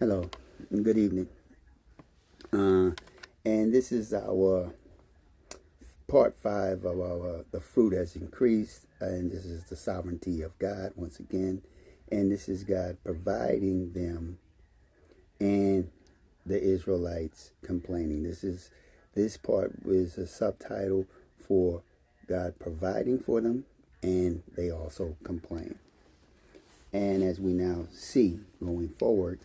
Hello, good evening. Uh, and this is our part five of our The Fruit Has Increased, and this is the sovereignty of God once again. And this is God providing them and the Israelites complaining. This part is a subtitle for God providing for them, and they also complain. And as we now see going forward,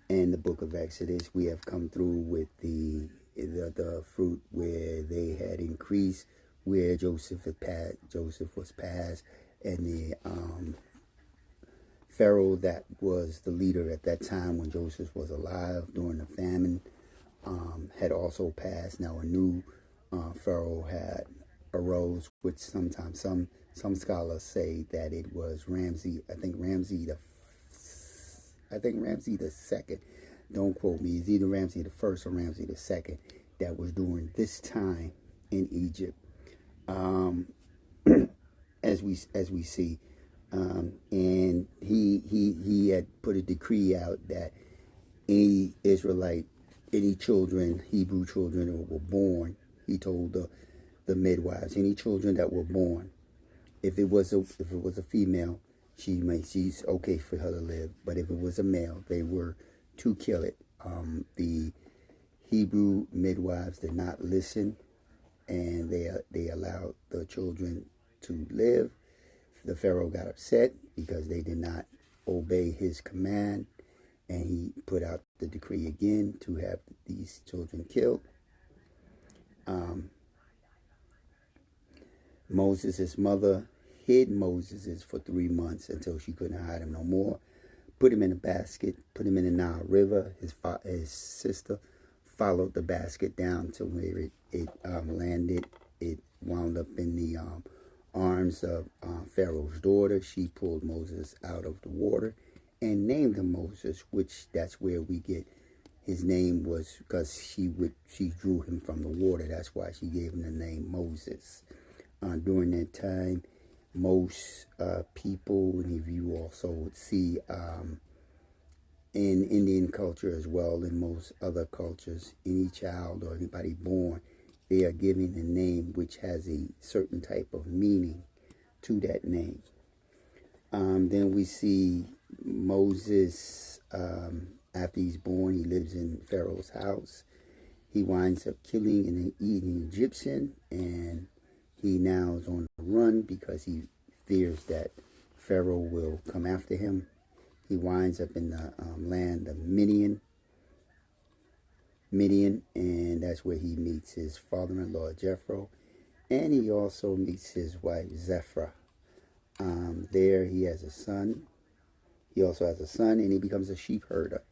in the book of Exodus, we have come through with the fruit where they had increased, where Joseph was passed, and the Pharaoh that was the leader at that time when Joseph was alive during the famine had also passed. Now a new Pharaoh had arose, which sometimes some scholars say that it was Ramsey. I think Ramsey the second. Don't quote me. It's either Ramsey the first or Ramsey the second that was during this time in Egypt. As we see, and he had put a decree out that any Israelite, any children, Hebrew children that were born, he told the midwives, any children that were born, if it was a female, she's okay for her to live. But if it was a male, they were to kill it. The Hebrew midwives did not listen, and they allowed the children to live. The Pharaoh got upset because they did not obey his command, and he put out the decree again to have these children killed. Moses' mother hid Moses for 3 months until she couldn't hide him no more. Put him in a basket, put him in the Nile River. His sister followed the basket down to where it landed. It wound up in the arms of Pharaoh's daughter. She pulled Moses out of the water and named him Moses, which that's where we get his name, was because she drew him from the water. That's why she gave him the name Moses. During that time, most people, and if you also would see in Indian culture as well, in most other cultures, any child or anybody born, they are given a name which has a certain type of meaning to that name. Then we see Moses, after he's born, he lives in Pharaoh's house. He winds up killing and eating Egyptian, and he now is on the run because he fears that Pharaoh will come after him. He winds up in the land of Midian, and that's where he meets his father-in-law, Jethro, and he also meets his wife, Zipporah. There he has a son. He also has a son, and he becomes a sheep herder.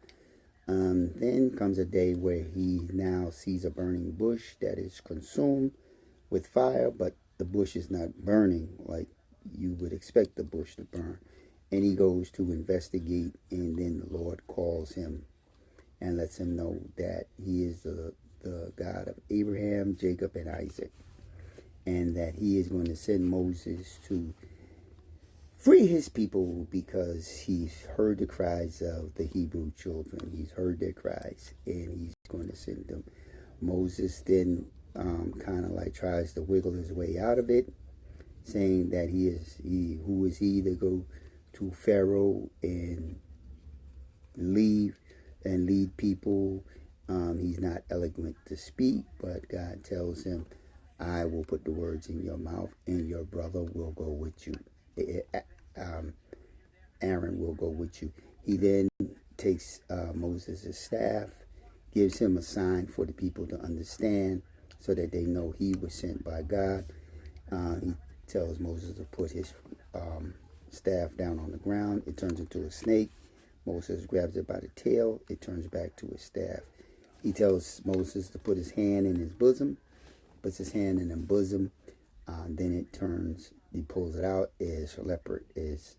Then comes a day where he now sees a burning bush that is consumed with fire, but the bush is not burning like you would expect the bush to burn. And he goes to investigate, and then the Lord calls him and lets him know that he is the God of Abraham, Jacob, and Isaac, and that he is going to send Moses to free his people because he's heard the cries of the Hebrew children. He's heard their cries, and he's going to send them. Moses then kind of like tries to wiggle his way out of it, saying that who is he to go to Pharaoh and lead people. He's not eloquent to speak, but God tells him, I will put the words in your mouth, and your brother will go with you. Aaron will go with you. He then takes Moses' staff, gives him a sign for the people to understand so that they know he was sent by God. He tells Moses to put his staff down on the ground. It turns into a snake. Moses grabs it by the tail. It turns back to his staff. He tells Moses to put his hand in his bosom. Puts his hand in the bosom. Then it turns. He pulls it out. Is a leopard is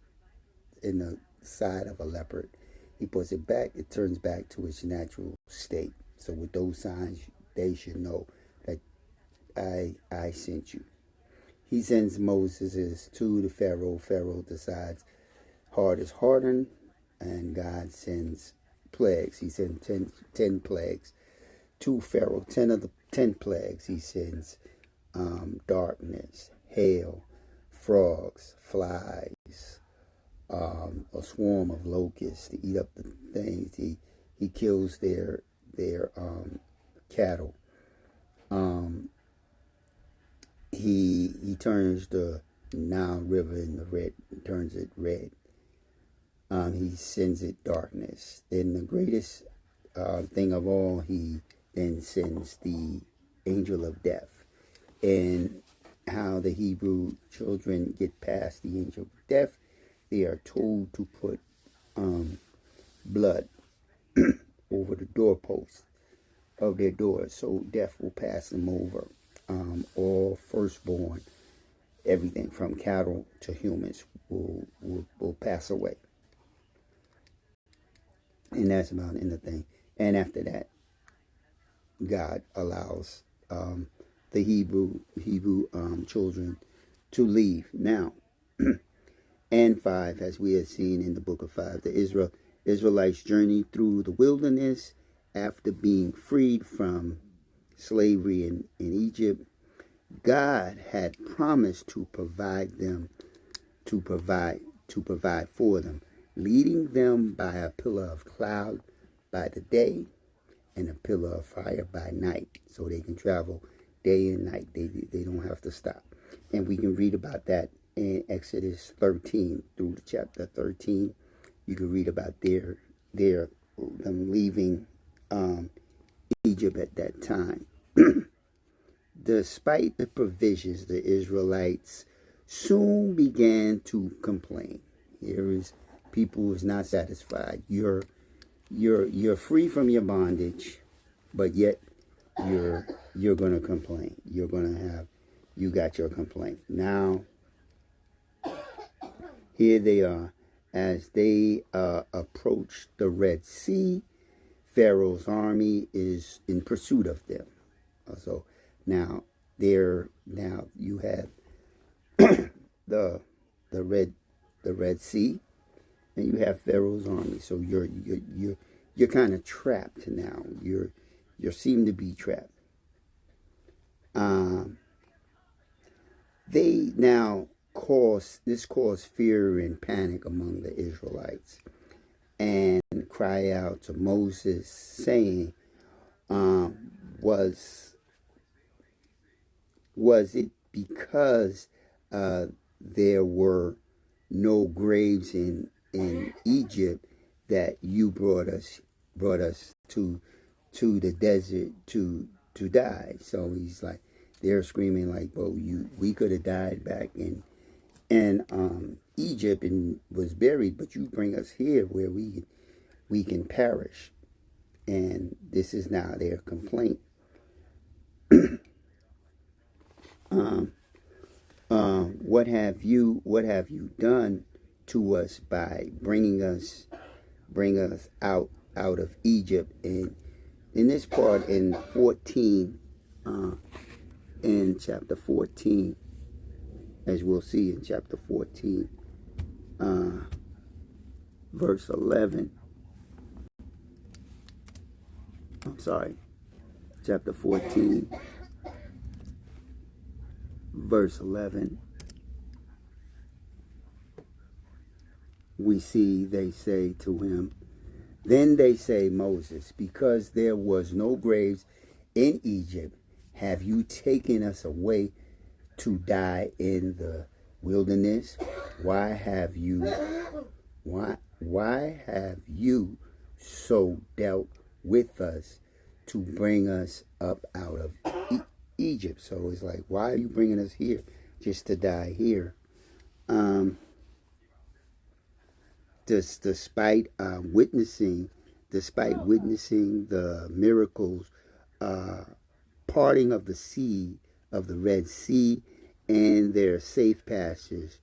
in the side of a leopard. He puts it back. It turns back to its natural state. So with those signs, they should know that I sent you. He sends Moses to the Pharaoh. Pharaoh decides heart is hardened, and God sends plagues. He sent 10 plagues to Pharaoh. 10 of the 10 plagues he sends darkness, hail, frogs, flies, a swarm of locusts to eat up the things. He kills their cattle. He turns the Nile River in the red, turns it red. He sends it darkness. Then the greatest thing of all, he then sends the angel of death. And how the Hebrew children get past the angel of death, they are told to put blood over the doorpost of their doors, so death will pass them over. All firstborn, everything from cattle to humans will pass away. And that's about in the thing. And after that, God allows the Hebrew children to leave. Now, and 5, as we have seen in the book of 5, the Israelites journeyed through the wilderness after being freed from slavery in Egypt. God had promised to provide for them, leading them by a pillar of cloud by the day and a pillar of fire by night, so they can travel day and night. They don't have to stop. And we can read about that in Exodus 13 through to chapter 13. You can read about them leaving Egypt at that time. Despite the provisions, the Israelites soon began to complain. Here is people who is not satisfied. You're free from your bondage, but yet you're going to complain. You got your complaint. Now, here they are. As they approach the Red Sea, Pharaoh's army is in pursuit of them. So now you have the Red Sea, and you have Pharaoh's army. So you're kind of trapped now. You seem to be trapped. They now caused fear and panic among the Israelites, and cry out to Moses, saying, was it because there were no graves in Egypt that you brought us to the desert to die? So he's like, they're screaming like, well, we could have died back in Egypt and was buried, but you bring us here where we can perish. And this is now their complaint. What have you done to us by bring us out of Egypt? And in this part in 14, in chapter 14, as we'll see in chapter 14, verse 11. Chapter 14, verse 11. We see they say to him, then they say, Moses, because there was no graves in Egypt, have you taken us away to die in the wilderness? Why have you so dealt with us to bring us up out of Egypt? So it's like, why are you bringing us here just to die here? Despite witnessing the miracles, parting of the sea, of the Red Sea, and their safe passage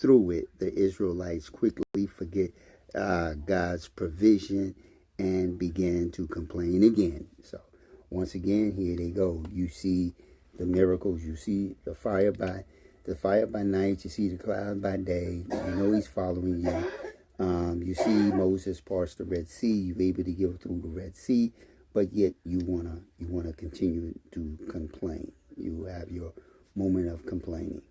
through it, the Israelites quickly forget God's provision and began to complain again. So once again, here they go. You see the miracles. You see the fire by night. You see the cloud by day. You know he's following you. You see Moses parts the Red Sea. You're able to go through the Red Sea, but yet you wanna continue to complain. You have your moment of complaining.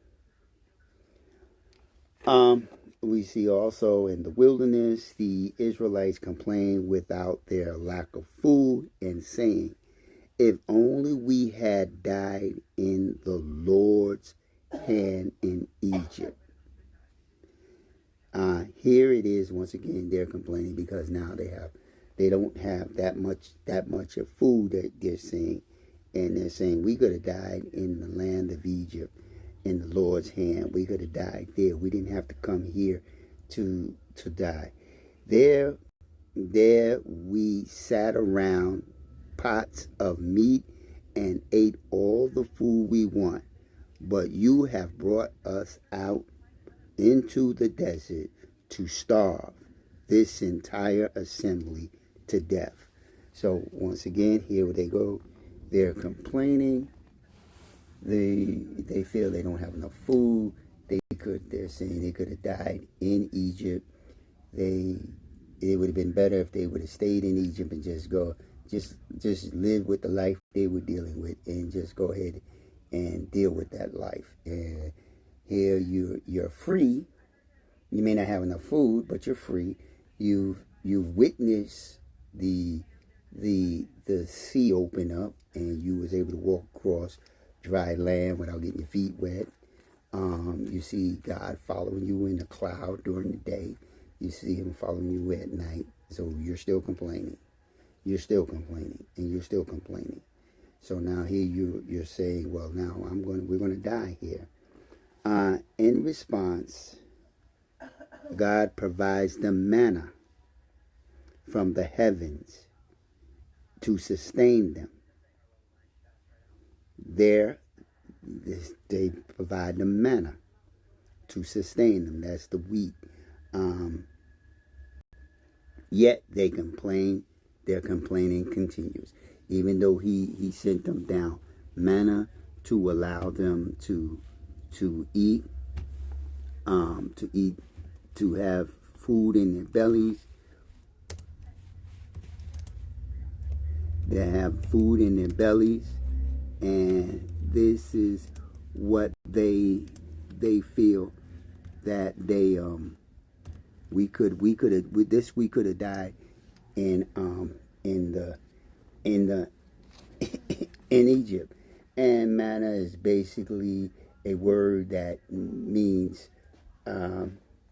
We see also in the wilderness the Israelites complain without their lack of food and saying, "If only we had died in the Lord's hand in Egypt." Here it is once again. They're complaining because now they don't have that much of food that they're saying, and they're saying we could have died in the land of Egypt, in the Lord's hand. We could have died there. We didn't have to come here to die. There we sat around pots of meat and ate all the food we want. But you have brought us out into the desert to starve this entire assembly to death. So once again, here they go. They're complaining. They feel they don't have enough food. They're saying they could have died in Egypt. It would have been better if they would have stayed in Egypt and just live with the life they were dealing with and just go ahead and deal with that life. And here you're free. You may not have enough food, but you're free. You've witnessed the sea open up, and you was able to walk across dry land without getting your feet wet. You see God following you in the cloud during the day. You see Him following you at night. So you're still complaining. You're still complaining, and you're still complaining. So now here you're saying, well, now we're going to die here. In response, God provides them manna from the heavens to sustain them. They provide them manna to sustain them. That's the wheat. Yet they complain. Their complaining continues. Even though he sent them down manna to allow them to eat, to have food in their bellies. They have food in their bellies, and this is what they feel that we could have died in Egypt. And manna is basically a word that means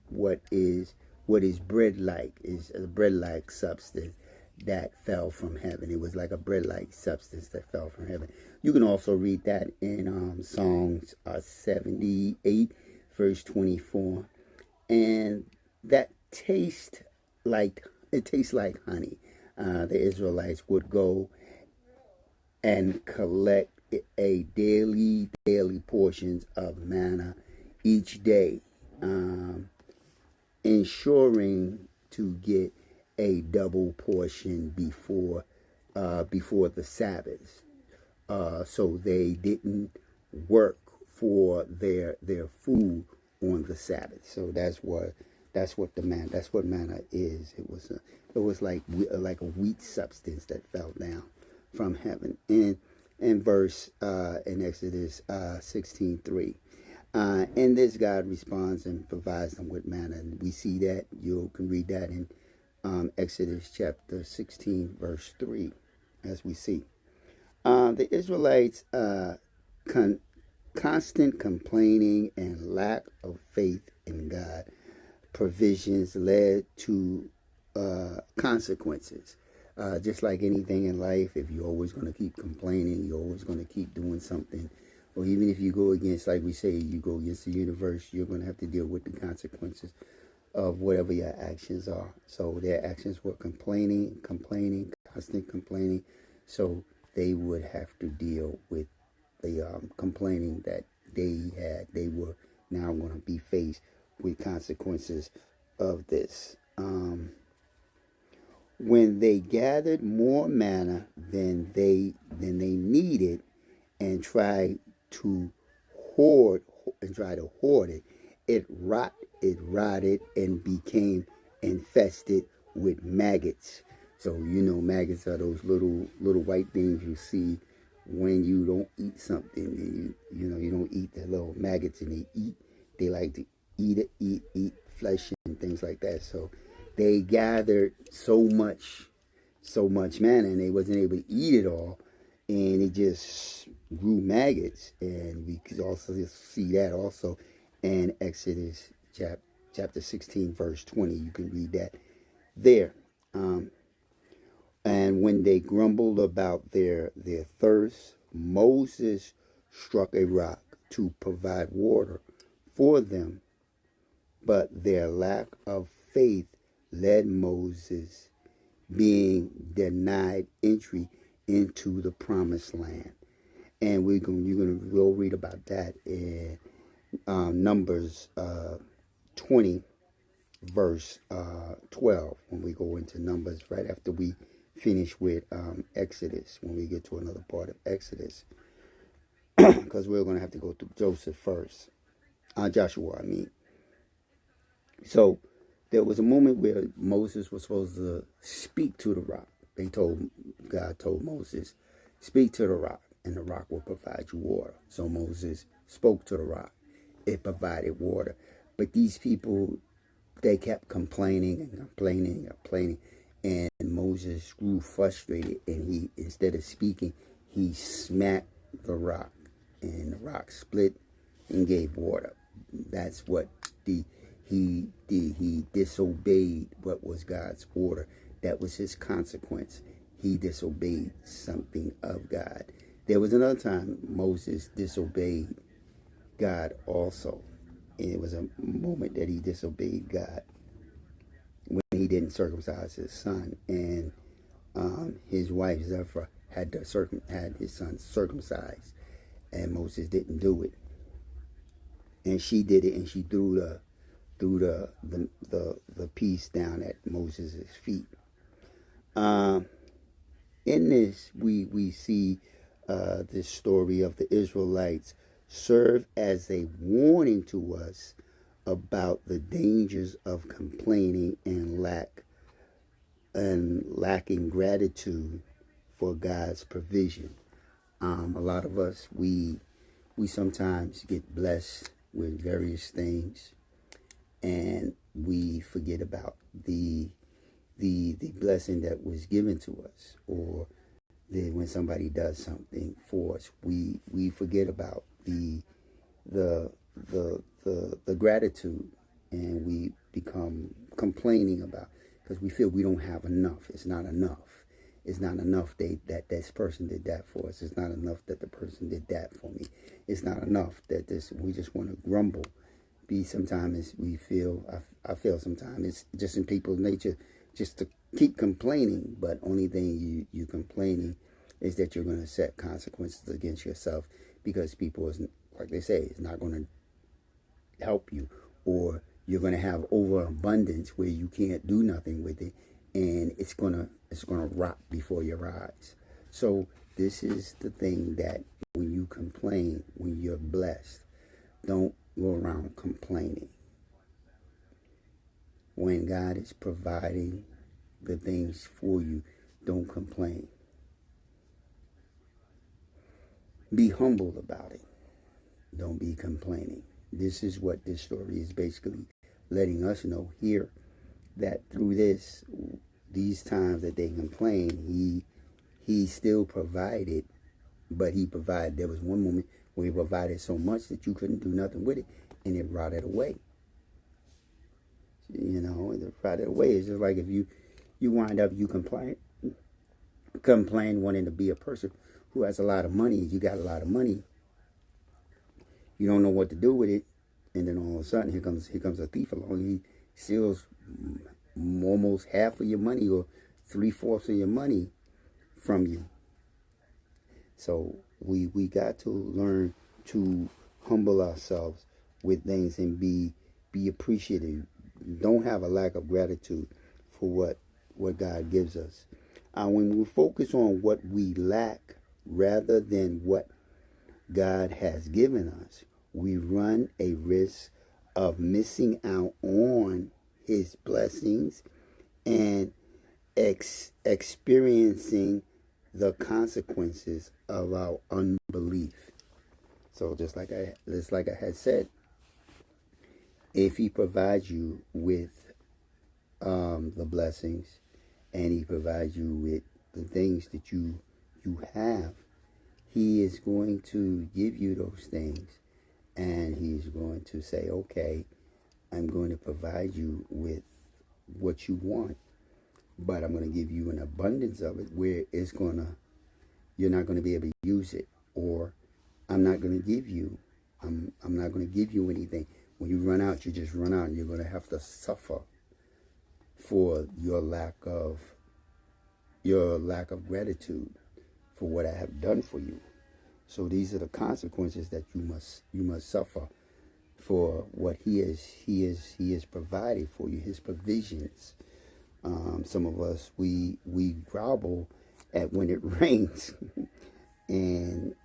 what is bread like, is a bread like substance that fell from heaven. It was like a bread like substance that fell from heaven. You can also read that in Psalms 78 verse 24, and that tastes like honey. The Israelites would go and collect a daily portions of manna each day, ensuring to get a double portion before the Sabbath, so they didn't work for their food on the Sabbath. So that's what manna is. It was like a wheat substance that fell down from heaven. In Exodus 16:3. And this God responds and provides them with manna. And we see that. You can read that in Exodus chapter 16 verse 3, as we see. The Israelites' constant complaining and lack of faith in God provisions led to consequences. Just like anything in life, if you're always going to keep complaining, you're always going to keep doing something, or even if you go against, like we say, you go against the universe, you're going to have to deal with the consequences of whatever your actions are. So their actions were complaining, constant complaining. So they would have to deal with the complaining that they had. They were now going to be faced with consequences of this. When they gathered more manna than they needed and tried to hoard it, it rotted and became infested with maggots. So you know maggots are those little white things you see when you don't eat something. And you don't eat the little maggots, and they like to eat flesh and things like that. So they gathered so much manna, and they wasn't able to eat it all, and it just grew maggots. And we could also see that also in Exodus chapter 16 verse 20. You can read that there. And when they grumbled about their thirst, Moses struck a rock to provide water for them, but their lack of faith led Moses being denied entry into the promised land. And we'll read about that in Numbers 20 verse 12, when we go into Numbers, right after we finish with Exodus, when we get to another part of Exodus, because we're going to have to go through Joseph first, Joshua, I mean. So there was a moment where Moses was supposed to speak to the rock. God told Moses, speak to the rock, and the rock will provide you water. So Moses spoke to the rock. It provided water. But these people, they kept complaining and complaining and complaining. And Moses grew frustrated, and instead of speaking, he smacked the rock, and the rock split and gave water. That's what he did. He disobeyed what was God's order. That was his consequence. He disobeyed something of God. There was another time Moses disobeyed God also. And it was a moment that he disobeyed God when he didn't circumcise his son. And his wife Zipporah had his son circumcised, and Moses didn't do it. And she did it, and she threw the piece down at Moses' feet. In this, we see this story of the Israelites serve as a warning to us about the dangers of complaining and lacking gratitude for God's provision. A lot of us, we sometimes get blessed with various things, and we forget about the blessing that was given to us, or when somebody does something for us, we forget about the gratitude, and we become complaining about, because we feel we don't have enough. It's not enough. It's not enough that this person did that for us. It's not enough that the person did that for me. It's not enough that we just want to grumble. Sometimes we feel, I feel sometimes it's just in people's nature just to keep complaining, but only thing you complaining is that you're going to set consequences against yourself, because people, like they say, is not going to help you, or you're going to have overabundance where you can't do nothing with it, and it's gonna rot before your eyes. So this is the thing, that when you complain, when you're blessed, don't go around complaining. When God is providing the things for you, don't complain. Be humble about it. Don't be complaining. This is what this story is basically letting us know here, that through these times that they complain, he still provided, but there was one moment where he provided so much that you couldn't do nothing with it, and it rotted away. It rotted away. It's just like if you wind up, you complain wanting to be a person who has a lot of money. You got a lot of money, you don't know what to do with it, and then all of a sudden here comes a thief along. He steals almost half of your money, or 3/4 of your money from you. So we got to learn to humble ourselves with things and be appreciative. Don't have a lack of gratitude for what God gives us. When we focus on what we lack rather than what God has given us, we run a risk of missing out on his blessings and experiencing the consequences of our unbelief. So just like I had said, if he provides you with the blessings, and he provides you with the things that you have, he is going to give you those things, and he's going to say, okay, I'm going to provide you with what you want, but I'm going to give you an abundance of it where you're not going to be able to use it, or I'm not going to give you anything. When you run out, you just run out, and you're going to have to suffer for your lack of gratitude for what I have done for you. So these are the consequences that you must suffer for what he has provided for you, his provisions. Some of us we grovel at when it rains,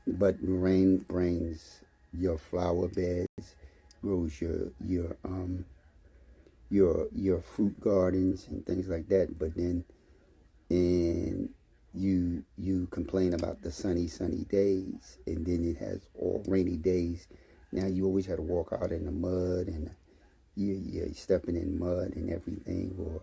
but rain brings your flower beds, grows your fruit gardens and things like that. But then you complain about the sunny days, and then it has all rainy days. Now you always have to walk out in the mud, and you're stepping in mud and everything, or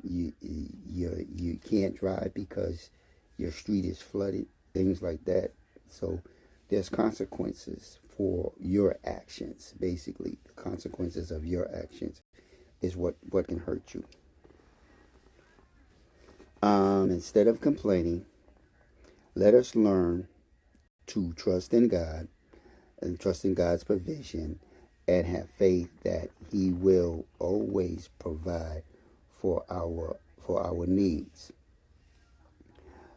you can't drive because your street is flooded, things like that. So there's consequences for your actions. Basically, the consequences of your actions is what can hurt you. Instead of complaining, let us learn to trust in God and trust in God's provision, and have faith that he will always provide for our needs.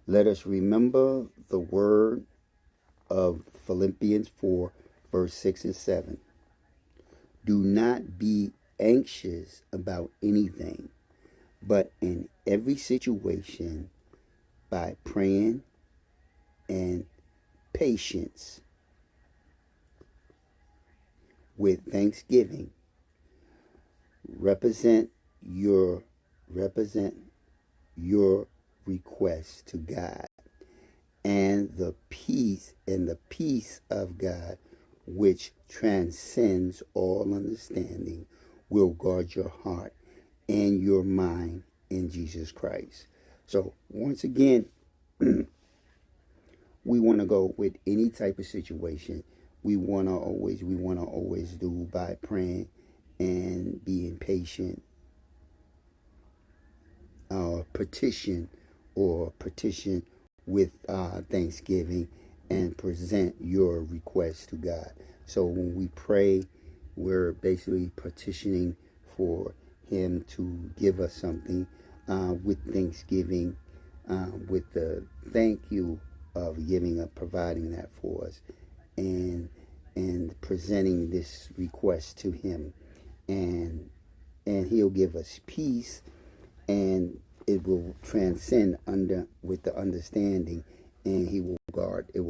Let us remember the word of Philippians 4, verse 6 and 7. Do not be anxious about anything, but in every situation, by praying and patience with thanksgiving, represent your request to God, and the peace of God, which transcends all understanding, will guard your heart and your mind in Jesus Christ. So once again, we want to go with any type of situation. We want to always do by praying and being patient, petition with thanksgiving, and present your request to God. So when we pray, we're basically petitioning for him to give us something, with thanksgiving, with the thank you of providing that for us, and presenting this request to him, and he'll give us peace, and it will transcend with the understanding, and it will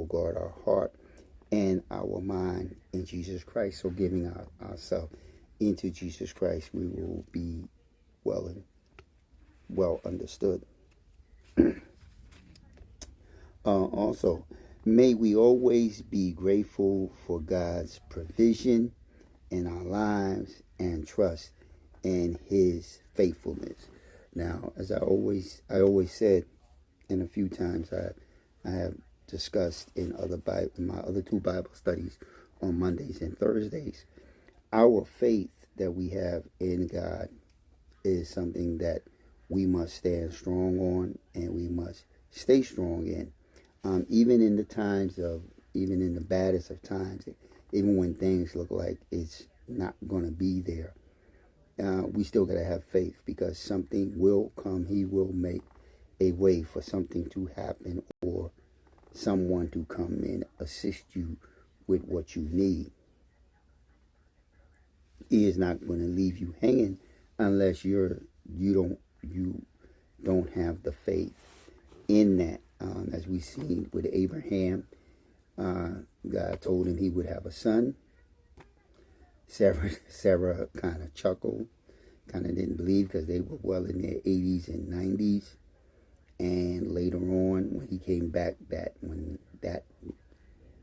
guard our heart and our mind in Jesus Christ. So giving ourselves into Jesus Christ, we will be well understood. Also, may we always be grateful for God's provision in our lives and trust in his faithfulness. Now, as I always said, and a few times I have discussed in my other two Bible studies on Mondays and Thursdays, our faith that we have in God is something that we must stand strong on, and we must stay strong in. Even in the baddest of times, even when things look like it's not going to be there, we still got to have faith, because something will come. He will make a way for something to happen, or someone to come and assist you with what you need. He is not going to leave you hanging unless you don't have the faith in that. As we seen with Abraham, God told him he would have a son. Sarah kind of chuckled, kind of didn't believe because they were well in their 80s and 90s. And later on, when he came back, when that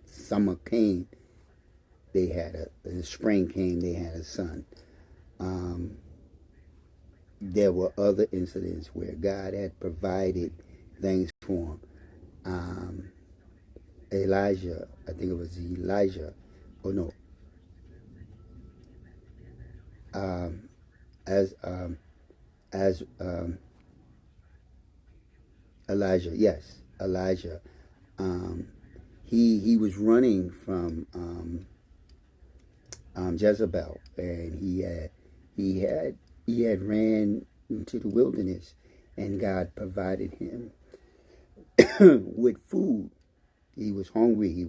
summer came, they had the spring came, they had a son. There were other incidents where God had provided things for him. Elijah, I think it was Elijah, oh no, as Elijah, yes, Elijah. He was running from Jezebel, and he had ran into the wilderness, and God provided him with food. He was hungry. He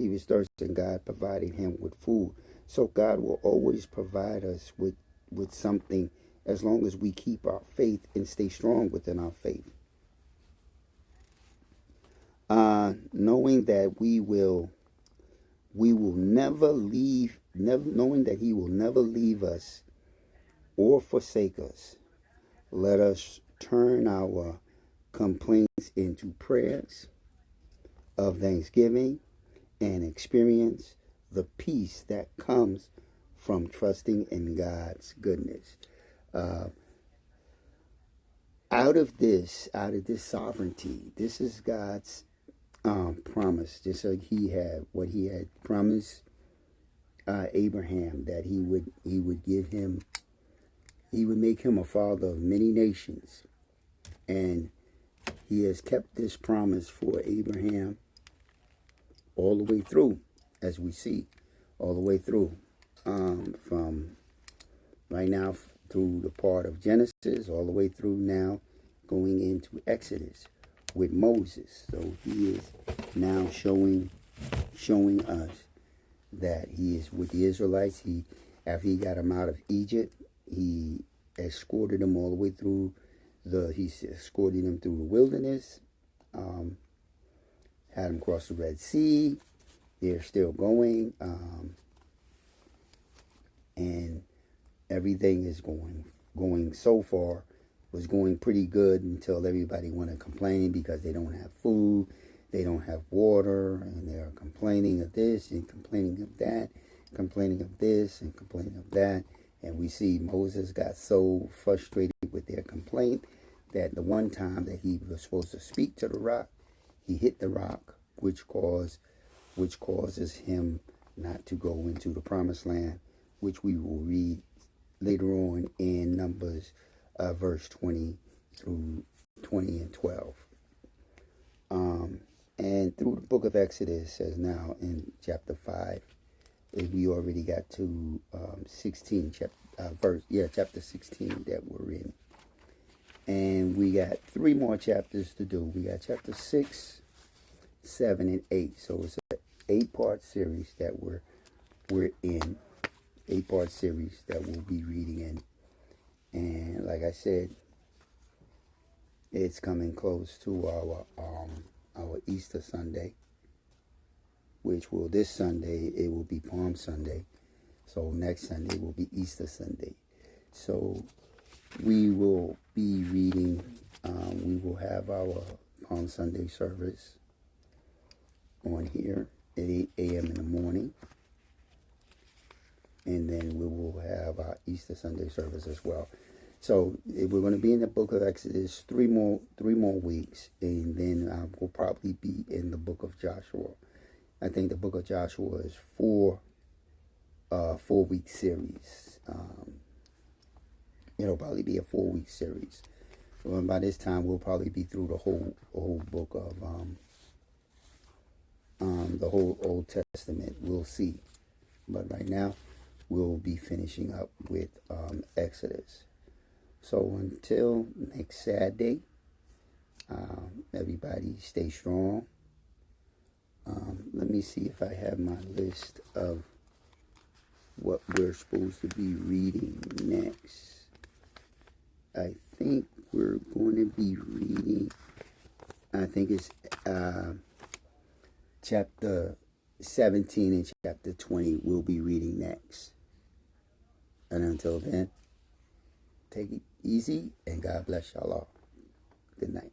was thirsty, and God provided him with food. So God will always provide us with something as long as we keep our faith and stay strong within our faith. Knowing that we will never leave, knowing that he will never leave us or forsake us, let us turn our complaints into prayers of thanksgiving and experience the peace that comes from trusting in God's goodness. Out of this sovereignty, this is God's promise, just like he had promised Abraham, that he would give him, he would make him a father of many nations. And he has kept this promise for Abraham all the way through, as we see, all the way through, from right now through the part of Genesis, all the way through now going into Exodus with Moses. So he is now showing us that he is with the Israelites. After he got them out of Egypt, he escorted them all the way through he's escorting them through the wilderness, had them cross the Red Sea. They're still going, and everything is going so far, was going pretty good until everybody want to complain because they don't have food, they don't have water, and they're complaining of this and complaining of that, complaining of this and complaining of that. And we see Moses got so frustrated with their complaint that the one time that he was supposed to speak to the rock, he hit the rock, which causes him not to go into the promised land, which we will read later on in Numbers verse 20 through 20 and 12. And through the book of Exodus, says now in chapter 5, we already got to 16, chapter 16 that we're in. And we got 3 more chapters to do. We got chapter 6, 7, and 8. So it's an 8-part series that we're in. 8-part series that we'll be reading in. And like I said, it's coming close to our Easter Sunday, which will, this Sunday, it will be Palm Sunday. So next Sunday will be Easter Sunday. So we will be reading, we will have our Palm Sunday service on here at 8 a.m. in the morning. And then we will have our Easter Sunday service as well. So we're going to be in the book of Exodus 3 more weeks, and then we'll probably be in the book of Joshua. I think the book of Joshua is 4-week series. It'll probably be a 4-week series. And by this time, we'll probably be through the whole book of the whole Old Testament. We'll see. But right now, we'll be finishing up with Exodus. So until next Saturday, everybody stay strong. Let me see if I have my list of what we're supposed to be reading next. I think we're going to be reading, I think it's chapter 17 and chapter 20 we'll be reading next. And until then, Take it easy, and God bless y'all all. Good night.